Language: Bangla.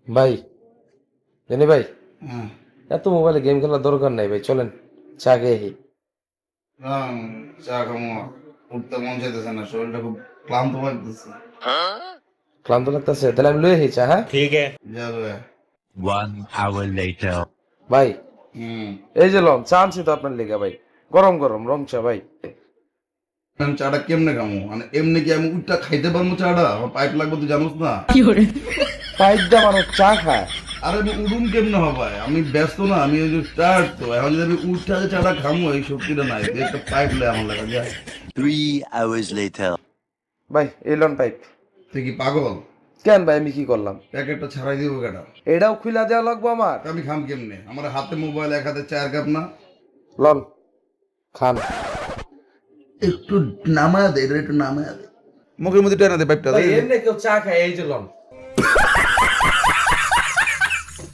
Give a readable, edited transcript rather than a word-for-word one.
ভাই, জানি ভাই, হ্যাঁ এত মোবাইলে গেম খেলার দরকার নাই ভাই, চলেন চা খেয়ে। চা খামো, উঠতে মন চাইতেছে না, শরীরটা খুব ক্লান্ত লাগতেছে। ক্লান্ত লাগতেছে, তাহলে আমি লয়ে চা। হ্যাঁ যাবে। 1 hour later. ভাই, হুম। এই যে লন চা আনছি তো আপনার লেগে ভাই, গরম গরম রং চা ভাই। আমি চাটা কেমনে খামো, মানে এমনি কি আমি উঠটা খাইতে পারবো চাটা? আমার পাইপ লাগবে, তুই জানোস না? পাইপ দা মানুষ চা খায়। আরে আমি উডুম কেমনে হবে? আমি ব্যস্ত না, আমি ওই যে স্টার্ট তো এখন যদি আমি উঠটা যে চাটা খামো এই শক্তিটা নাই। তুই একটা পাইপ লে আমার লাগা যায়। 3 hours later. ভাই এই লন পাইপ। তুই কি পাগল? কেন ভাই, আমি কি করলাম? প্যাকেটটা ছাড়াই দিব কেটা? এটাও খুলা দেওয়া লাগবো আমার? আমি খাম কেমনে? আমার হাতে মোবাইল, এক হাতে চায়ের কাপ না। লন খান। একটু নামায়া দে, এটা একটু নামায়া দে, মুখের মধ্যে টেনে দে পাইপটা। ভাই এমনি কেউ চা খায়? এই যে লন।